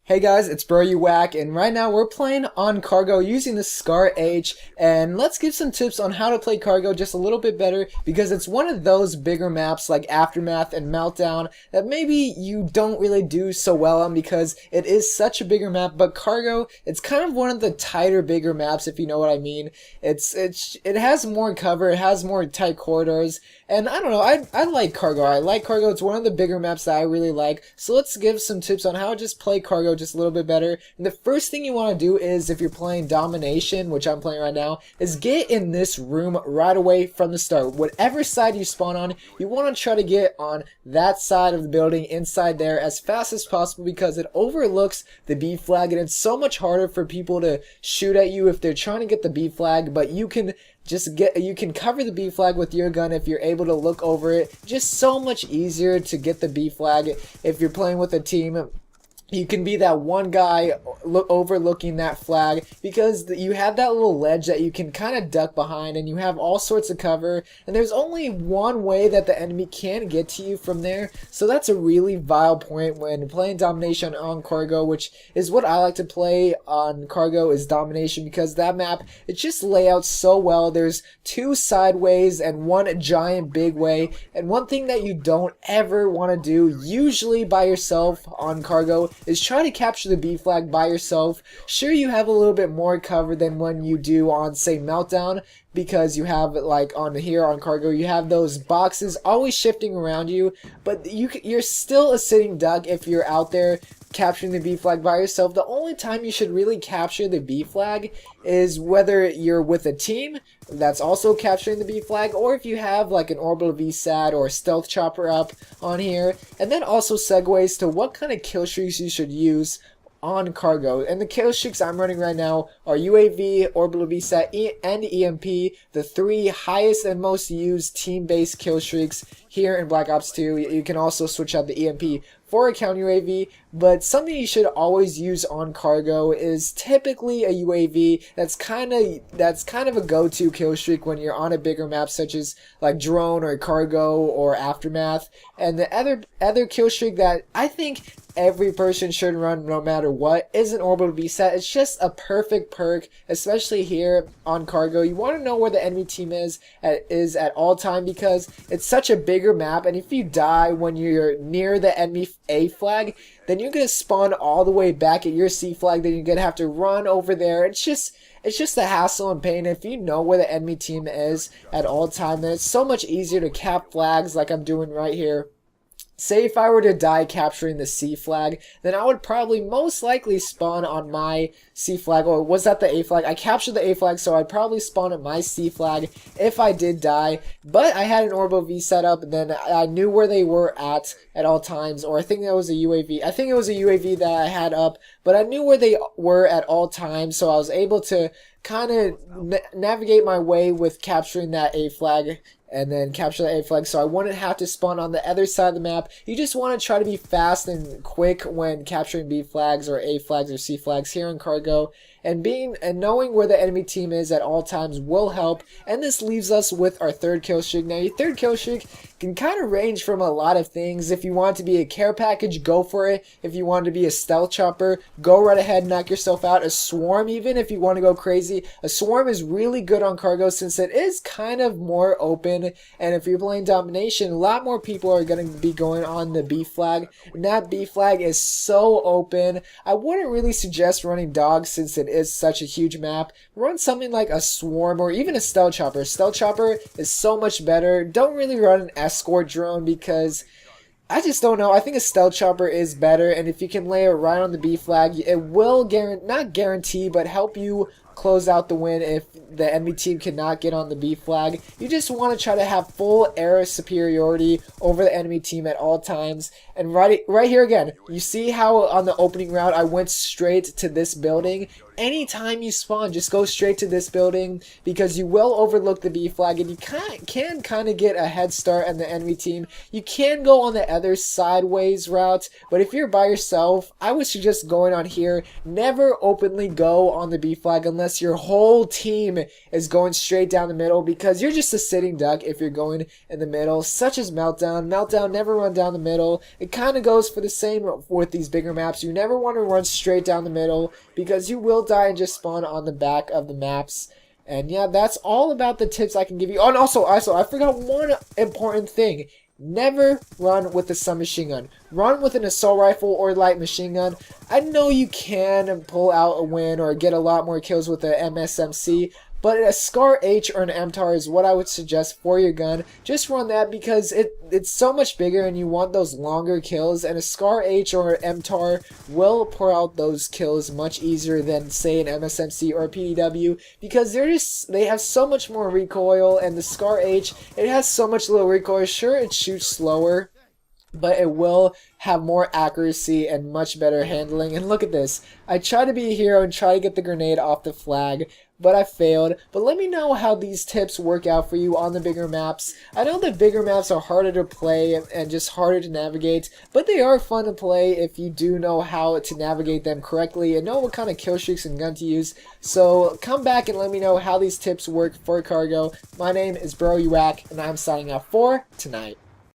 Hey guys, it's Bro You Whack, and right now we're playing on Cargo using the Scar H, and let's give some tips on how to play Cargo just a little bit better, because it's one of those bigger maps like Aftermath and Meltdown that maybe you don't really do so well on because it is such a bigger map, but Cargo, it's kind of one of the tighter, bigger maps, if you know what I mean. It has more cover, it has more tight corridors, and I don't know, I like Cargo. I like Cargo, it's one of the bigger maps that I really like, so let's give some tips on how to just play Cargo just a little bit better. And the first thing you want to do is, if you're playing Domination, which I'm playing right now, is get in this room right away from the start. Whatever side you spawn on, you want to try to get on that side of the building, inside there, as fast as possible, because it overlooks the B flag, and it's so much harder for people to shoot at you if they're trying to get the B flag, but you can cover the B flag with your gun if you're able to look over it. Just so much easier to get the B flag if you're playing with a team. You can be that one guy overlooking that flag, because you have that little ledge that you can kind of duck behind, and you have all sorts of cover, and there's only one way that the enemy can get to you from there. So that's a really vile point when playing Domination on Cargo, which is what I like to play on Cargo, is Domination, because that map, it just lays out so well. There's two sideways and one giant big way, and one thing that you don't ever want to do, usually by yourself on Cargo, is try to capture the B flag by yourself. Sure, you have a little bit more cover than when you do on, say, Meltdown, because you have, like, on here on Cargo, you have those boxes always shifting around you, but you're still a sitting duck if you're out there capturing the B flag by yourself. The only time you should really capture the B flag is whether you're with a team that's also capturing the B flag, or if you have like an orbital VSAT or a stealth chopper up on here. And then also segues to what kind of kill streaks you should use on Cargo. And the kill streaks I'm running right now are UAV, orbital VSAT, and EMP, the three highest and most used team-based kill streaks here in Black Ops 2. You can also switch out the EMP for a counter UAV, but something you should always use on Cargo is typically a UAV. That's kind of a go-to kill streak when you're on a bigger map, such as like Drone or Cargo or Aftermath. And the other kill streak that I think every person should run no matter what is an orbital VSAT. It's just a perfect perk, especially here on Cargo. You want to know where the enemy team is at all time, because it's such a bigger map, and if you die when you're near the enemy A flag, then you're going to spawn all the way back at your C flag, then you're going to have to run over there. It's just a hassle and pain. If you know where the enemy team is at all time, then it's so much easier to cap flags like I'm doing right here. Say if I were to die capturing the C flag, then I would probably most likely spawn on my C flag. Or was that the A flag? I captured the A flag, so I'd probably spawn at my C flag if I did die. But I had an orbital V set up, and then I knew where they were at all times. Or I think that was a UAV. I think it was a UAV that I had up, but I knew where they were at all times, so I was able to kind of navigate my way with capturing that A flag, and then capture the A flag, so I wouldn't have to spawn on the other side of the map. You just want to try to be fast and quick when capturing B flags or A flags or C flags here in Cargo, and knowing where the enemy team is at all times will help. And this leaves us with our third kill streak. Now, your third kill streak can kind of range from a lot of things. If you want it to be a care package, go for it. If you want it to be a stealth chopper, go right ahead, knock yourself out. A swarm, even if you want to go crazy, a swarm is really good on Cargo since it is kind of more open. And if you're playing Domination, a lot more people are going to be going on the B flag, and that B flag is so open. I wouldn't really suggest running dogs since it is such a huge map. Run something like a swarm or even a stealth chopper. Stealth chopper is so much better. Don't really run an escort drone, because I just don't know. I think a stealth chopper is better, and if you can lay it right on the B flag, it will not guarantee, but help you close out the win if the enemy team cannot get on the B flag. You just want to try to have full air superiority over the enemy team at all times. And right here again, you see how on the opening round I went straight to this building. Anytime you spawn, just go straight to this building, because you will overlook the B flag, and you can kind of get a head start on the enemy team. You can go on the other sideways route, but if you're by yourself, I would suggest going on here. Never openly go on the B flag unless unless your whole team is going straight down the middle, because you're just a sitting duck if you're going in the middle, such as Meltdown. Meltdown, never run down the middle. It kind of goes for the same with these bigger maps. You never want to run straight down the middle because you will die and just spawn on the back of the maps. And yeah, that's all about the tips I can give you. Oh, and also, I forgot one important thing. Never run with a submachine gun. Run with an assault rifle or light machine gun. I know you can pull out a win or get a lot more kills with a MSMC, but a Scar H or an MTAR is what I would suggest for your gun. Just run that because it's so much bigger and you want those longer kills, and a Scar H or an MTAR will pour out those kills much easier than, say, an MSMC or a PDW, because they have so much more recoil, and the Scar H, it has so much little recoil. Sure, it shoots slower, but it will have more accuracy and much better handling. And look at this. I try to be a hero and try to get the grenade off the flag, but I failed. But let me know how these tips work out for you on the bigger maps. I know the bigger maps are harder to play and just harder to navigate, but they are fun to play if you do know how to navigate them correctly and know what kind of kill streaks and gun to use. So come back and let me know how these tips work for cargo. My name is WACK, and I'm signing off for tonight.